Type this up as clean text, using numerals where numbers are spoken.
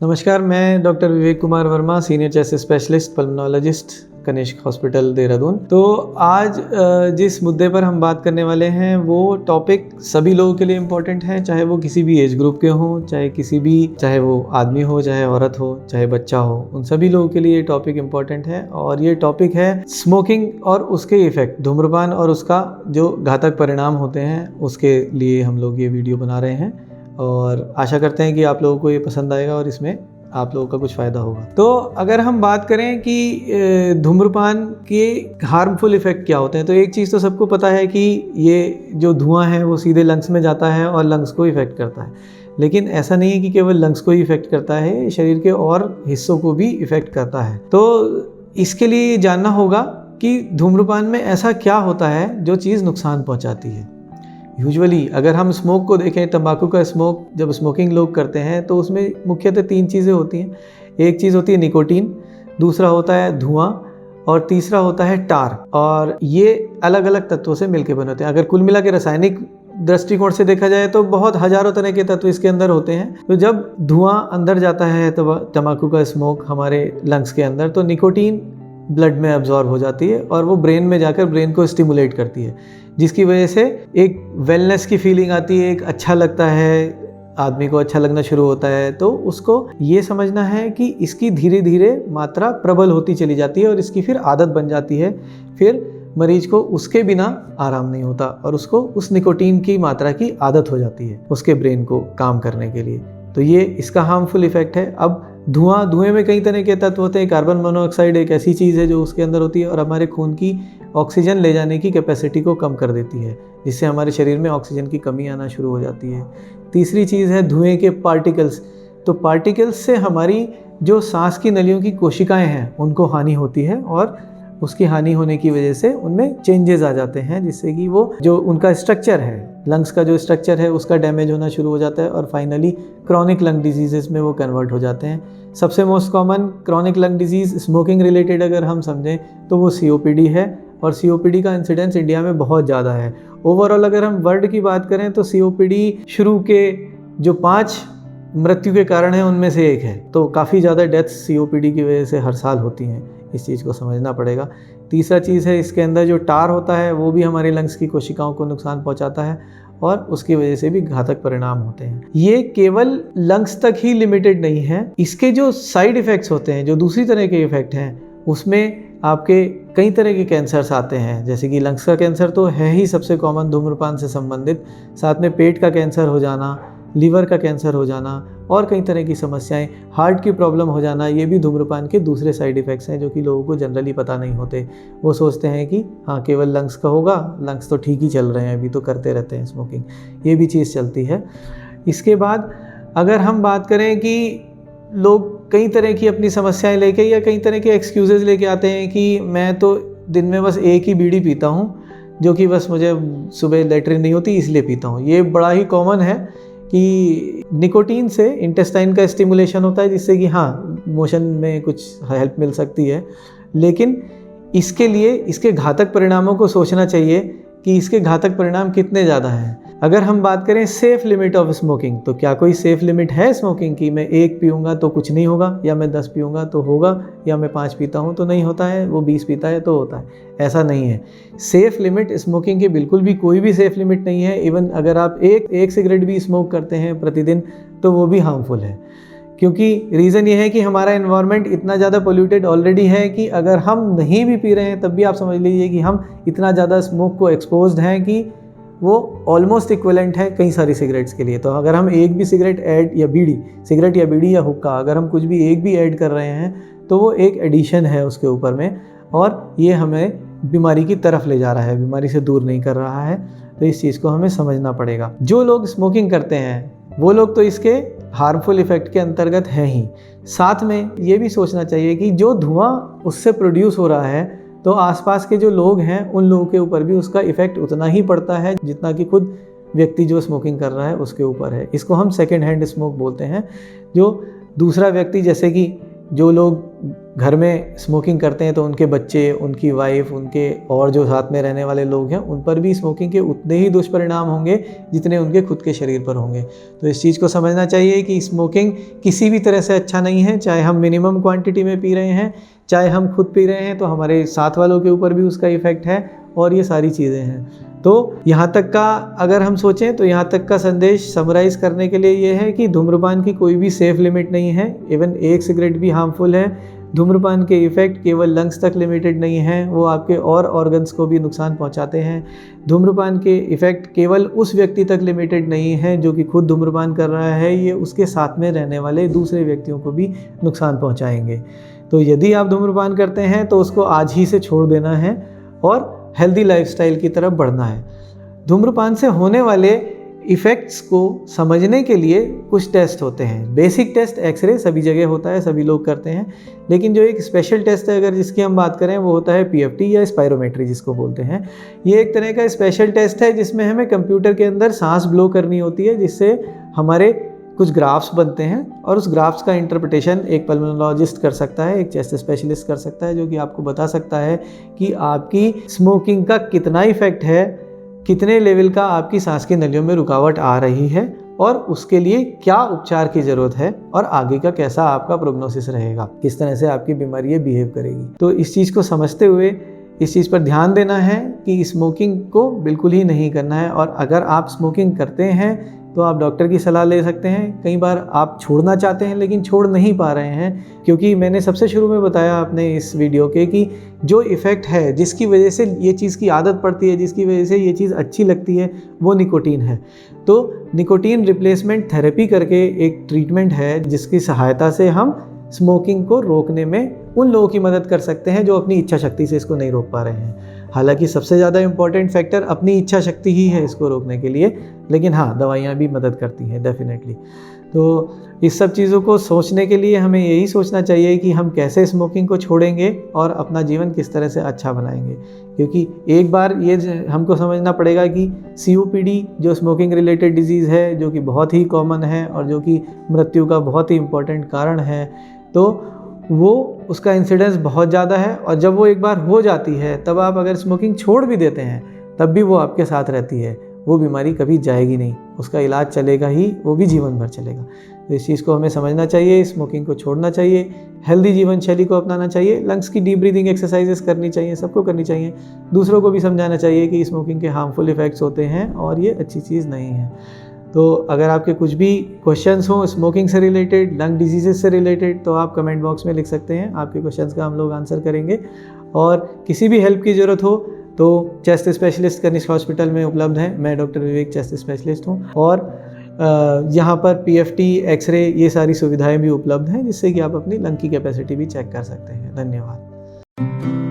नमस्कार, मैं doctor Vivek Kumar Verma, senior chest specialist pulmonologist, Kanishk hospital Dehradun. तो आज जिस मुद्दे पर हम बात करने वाले हैं वो टॉपिक सभी लोगों के लिए इम्पोर्टेंट है, चाहे वो किसी भी एज ग्रुप के हों, चाहे वो आदमी हो, चाहे औरत हो, चाहे बच्चा हो, उन सभी लोगों के लिए ये टॉपिक इम्पोर्टेंट है। और ये टॉपिक है स्मोकिंग और उसके इफ़ेक्ट, धूम्रपान और उसका जो घातक परिणाम होते हैं, उसके लिए हम लोग ये वीडियो बना रहे हैं और आशा करते हैं कि आप लोगों को ये पसंद आएगा और इसमें आप लोगों का कुछ फ़ायदा होगा। तो अगर हम बात करें कि धूम्रपान के हार्मफुल इफ़ेक्ट क्या होते हैं, तो एक चीज़ तो सबको पता है कि ये जो धुआं है वो सीधे लंग्स में जाता है और लंग्स को इफ़ेक्ट करता है। लेकिन ऐसा नहीं है कि केवल लंग्स को ही इफ़ेक्ट करता है, शरीर के और हिस्सों को भी इफ़ेक्ट करता है। तो इसके लिए जानना होगा कि धूम्रपान में ऐसा क्या होता है जो चीज़ नुकसान पहुँचाती है। यूजुअली अगर हम स्मोक को देखें, तंबाकू का स्मोक जब स्मोकिंग लोग करते हैं तो उसमें मुख्यतः 3 चीज़ें होती हैं। एक चीज़ होती है निकोटीन, दूसरा होता है धुआं और तीसरा होता है टार। और ये अलग अलग तत्वों से मिलकर बने होते हैं। अगर कुल मिला के रासायनिक दृष्टिकोण से देखा जाए तो बहुत हजारों तरह के तत्व इसके अंदर होते हैं। तो जब धुआं अंदर जाता है तो तंबाकू का स्मोक हमारे लंग्स के अंदर, तो निकोटीन ब्लड में अब्जॉर्ब हो जाती है और वो ब्रेन में जाकर ब्रेन को स्टिमुलेट करती है, जिसकी वजह से एक वेलनेस की फीलिंग आती है, एक अच्छा लगता है, आदमी को अच्छा लगना शुरू होता है। तो उसको ये समझना है कि इसकी धीरे धीरे मात्रा प्रबल होती चली जाती है और इसकी फिर आदत बन जाती है। फिर मरीज को उसके बिना आराम नहीं होता और उसको उस निकोटीन की मात्रा की आदत हो जाती है उसके ब्रेन को काम करने के लिए। तो ये इसका हार्मफुल इफेक्ट है। अब धुएं में कई तरह के तत्व होते हैं। कार्बन मोनोऑक्साइड एक ऐसी चीज़ है जो उसके अंदर होती है और हमारे खून की ऑक्सीजन ले जाने की कैपेसिटी को कम कर देती है, जिससे हमारे शरीर में ऑक्सीजन की कमी आना शुरू हो जाती है। तीसरी चीज़ है धुएं के पार्टिकल्स। तो पार्टिकल्स से हमारी जो सांस की नलियों की कोशिकाएं हैं उनको हानि होती है और उसकी हानि होने की वजह से उनमें चेंजेस आ जाते हैं, जिससे कि वो जो उनका स्ट्रक्चर है, लंग्स का जो स्ट्रक्चर है उसका डैमेज होना शुरू हो जाता है और फाइनली क्रॉनिक लंग डिजीज़ेस में वो कन्वर्ट हो जाते हैं। सबसे most common chronic lung disease smoking related अगर हम समझें तो वो COPD है और COPD का इंसिडेंस इंडिया में बहुत ज़्यादा है। ओवरऑल अगर हम वर्ल्ड की बात करें तो COPD शुरू के जो 5 मृत्यु के कारण हैं उनमें से एक है। तो काफ़ी ज़्यादा डेथ्स COPD की वजह से हर साल होती हैं, इस चीज़ को समझना पड़ेगा। तीसरा चीज़ है, इसके अंदर जो टार होता है वो भी हमारे लंग्स की कोशिकाओं को नुकसान पहुंचाता है और उसकी वजह से भी घातक परिणाम होते हैं। ये केवल लंग्स तक ही लिमिटेड नहीं है, इसके जो साइड इफ़ेक्ट्स होते हैं, जो दूसरी तरह के इफ़ेक्ट हैं, उसमें आपके कई तरह के कैंसर्स आते हैं। जैसे कि लंग्स का कैंसर तो है ही सबसे कॉमन धूम्रपान से संबंधित, साथ में पेट का कैंसर हो जाना, लीवर का कैंसर हो जाना और कई तरह की समस्याएं, हार्ट की प्रॉब्लम हो जाना, ये भी धूम्रपान के दूसरे साइड इफ़ेक्ट्स हैं जो कि लोगों को जनरली पता नहीं होते। वो सोचते हैं कि हाँ केवल लंग्स का होगा, लंग्स तो ठीक ही चल रहे हैं, अभी तो करते रहते हैं स्मोकिंग, ये भी चीज़ चलती है। इसके बाद अगर हम बात करें कि लोग कई तरह की अपनी समस्याएं लेके या कई तरह के एक्सक्यूज़ेस लेके आते हैं कि मैं तो दिन में बस एक ही बीड़ी पीता हूँ, जो कि बस मुझे सुबह लेटरिन नहीं होती इसलिए पीता हूँ। ये बड़ा ही कॉमन है कि निकोटीन से इंटेस्टाइन का स्टिमुलेशन होता है, जिससे कि हाँ मोशन में कुछ हेल्प मिल सकती है, लेकिन इसके लिए इसके घातक परिणामों को सोचना चाहिए कि इसके घातक परिणाम कितने ज़्यादा हैं। अगर हम बात करें सेफ़ लिमिट ऑफ स्मोकिंग, तो क्या कोई सेफ़ लिमिट है स्मोकिंग की? मैं 1 पीऊँगा तो कुछ नहीं होगा, या मैं 10 पीऊँगा तो होगा, या मैं 5 पीता हूँ तो नहीं होता है, वो 20 पीता है तो होता है? ऐसा नहीं है। सेफ़ लिमिट स्मोकिंग की बिल्कुल भी कोई भी सेफ़ लिमिट नहीं है। इवन अगर आप एक सिगरेट भी स्मोक करते हैं प्रतिदिन तो वो भी हार्मफुल है, क्योंकि रीज़न ये है कि हमारा एनवायरनमेंट इतना ज़्यादा पोल्यूटेड ऑलरेडी है कि अगर हम नहीं भी पी रहे हैं तब भी आप समझ लीजिए कि हम इतना ज़्यादा स्मोक को एक्सपोज्ड हैं कि वो ऑलमोस्ट इक्विवेलेंट है कई सारी सिगरेट्स के लिए। तो अगर हम एक भी सिगरेट ऐड या बीड़ी, सिगरेट या बीड़ी या हुक्का, अगर हम कुछ भी एक भी ऐड कर रहे हैं तो वो एक एडिशन है उसके ऊपर में, और ये हमें बीमारी की तरफ ले जा रहा है, बीमारी से दूर नहीं कर रहा है। तो इस चीज़ को हमें समझना पड़ेगा। जो लोग स्मोकिंग करते हैं वो लोग तो इसके हार्मफुल इफ़ेक्ट के अंतर्गत हैं ही। साथ में ये भी सोचना चाहिए कि जो धुआं उससे प्रोड्यूस हो रहा है तो आसपास के जो लोग हैं उन लोगों के ऊपर भी उसका इफ़ेक्ट उतना ही पड़ता है जितना कि खुद व्यक्ति जो स्मोकिंग कर रहा है उसके ऊपर है। इसको हम सेकेंड हैंड स्मोक बोलते हैं। जो दूसरा व्यक्ति, जैसे कि जो लोग घर में स्मोकिंग करते हैं तो उनके बच्चे, उनकी वाइफ, उनके और जो साथ में रहने वाले लोग हैं उन पर भी स्मोकिंग के उतने ही दुष्परिणाम होंगे जितने उनके खुद के शरीर पर होंगे। तो इस चीज़ को समझना चाहिए कि स्मोकिंग किसी भी तरह से अच्छा नहीं है, चाहे हम मिनिमम क्वांटिटी में पी रहे हैं, चाहे हम खुद पी रहे हैं तो हमारे साथ वालों के ऊपर भी उसका इफ़ेक्ट है, और ये सारी चीज़ें हैं। तो यहाँ तक का अगर हम सोचें तो यहाँ तक का संदेश समराइज़ करने के लिए ये है कि धूम्रपान की कोई भी सेफ़ लिमिट नहीं है। इवन एक सिगरेट भी हार्मफुल है। धूम्रपान के इफ़ेक्ट केवल लंग्स तक लिमिटेड नहीं हैं, वो आपके और ऑर्गन्स को भी नुकसान पहुँचाते हैं। धूम्रपान के इफ़ेक्ट केवल उस व्यक्ति तक लिमिटेड नहीं है जो कि खुद धूम्रपान कर रहा है, ये उसके साथ में रहने वाले दूसरे व्यक्तियों को भी नुकसान पहुँचाएंगे। तो यदि आप धूम्रपान करते हैं तो उसको आज ही से छोड़ देना है और हेल्दी लाइफस्टाइल की तरफ बढ़ना है। धूम्रपान से होने वाले इफ़ेक्ट्स को समझने के लिए कुछ टेस्ट होते हैं। बेसिक टेस्ट एक्सरे सभी जगह होता है, सभी लोग करते हैं, लेकिन जो एक स्पेशल टेस्ट है अगर जिसकी हम बात करें वो होता है पीएफटी या स्पायरोमेट्री जिसको बोलते हैं। ये एक तरह का स्पेशल टेस्ट है जिसमें हमें कंप्यूटर के अंदर सांस ब्लो करनी होती है, जिससे हमारे कुछ ग्राफ्स बनते हैं और उस ग्राफ्स का इंटरप्रिटेशन एक पल्मोनोलॉजिस्ट कर सकता है, एक चेस्ट स्पेशलिस्ट कर सकता है, जो कि आपको बता सकता है कि आपकी स्मोकिंग का कितना इफ़ेक्ट है, कितने लेवल का आपकी सांस की नलियों में रुकावट आ रही है और उसके लिए क्या उपचार की ज़रूरत है और आगे का कैसा आपका प्रोग्नोसिस रहेगा, किस तरह से आपकी बीमारी ये बिहेव करेगी। तो इस चीज़ को समझते हुए इस चीज़ पर ध्यान देना है कि स्मोकिंग को बिल्कुल ही नहीं करना है, और अगर आप स्मोकिंग करते हैं तो आप डॉक्टर की सलाह ले सकते हैं। कई बार आप छोड़ना चाहते हैं लेकिन छोड़ नहीं पा रहे हैं, क्योंकि मैंने सबसे शुरू में बताया आपने इस वीडियो के कि जो इफ़ेक्ट है, जिसकी वजह से ये चीज़ की आदत पड़ती है, जिसकी वजह से ये चीज़ अच्छी लगती है, वो निकोटीन है। तो निकोटीन रिप्लेसमेंट थेरेपी करके एक ट्रीटमेंट है जिसकी सहायता से हम स्मोकिंग को रोकने में उन लोगों की मदद कर सकते हैं जो अपनी इच्छा शक्ति से इसको नहीं रोक पा रहे हैं। हालांकि सबसे ज़्यादा इम्पॉर्टेंट फैक्टर अपनी इच्छा शक्ति ही है इसको रोकने के लिए, लेकिन हाँ, दवाइयाँ भी मदद करती हैं डेफिनेटली। तो इस सब चीज़ों को सोचने के लिए हमें यही सोचना चाहिए कि हम कैसे स्मोकिंग को छोड़ेंगे और अपना जीवन किस तरह से अच्छा बनाएंगे, क्योंकि एक बार ये हमको समझना पड़ेगा कि COPD जो स्मोकिंग रिलेटेड डिजीज़ है, जो कि बहुत ही कॉमन है और जो कि मृत्यु का बहुत ही इम्पोर्टेंट कारण है, तो वो उसका इंसिडेंस बहुत ज़्यादा है। और जब वो एक बार हो जाती है तब आप अगर स्मोकिंग छोड़ भी देते हैं तब भी वो आपके साथ रहती है, वो बीमारी कभी जाएगी नहीं, उसका इलाज चलेगा ही, वो भी जीवन भर चलेगा। तो इस चीज़ को हमें समझना चाहिए, स्मोकिंग को छोड़ना चाहिए, हेल्दी जीवन शैली को अपनाना चाहिए, लंग्स की डीप ब्रीदिंग एक्सरसाइजेस करनी चाहिए, सबको करनी चाहिए, दूसरों को भी समझाना चाहिए कि स्मोकिंग के हार्मफुल इफ़ेक्ट्स होते हैं और ये अच्छी चीज़ नहीं है। तो अगर आपके कुछ भी क्वेश्चंस हों स्मोकिंग से रिलेटेड, लंग डिजीज़ेस से रिलेटेड, तो आप कमेंट बॉक्स में लिख सकते हैं। आपके क्वेश्चंस का हम लोग आंसर करेंगे। और किसी भी हेल्प की ज़रूरत हो तो चेस्ट स्पेशलिस्ट कनिष्क हॉस्पिटल में उपलब्ध है। मैं डॉक्टर विवेक चेस्ट स्पेशलिस्ट हूँ, और यहाँ पर PFT, एक्सरे, ये सारी सुविधाएं भी उपलब्ध हैं, जिससे कि आप अपनी लंग की कैपेसिटी भी चेक कर सकते हैं। धन्यवाद।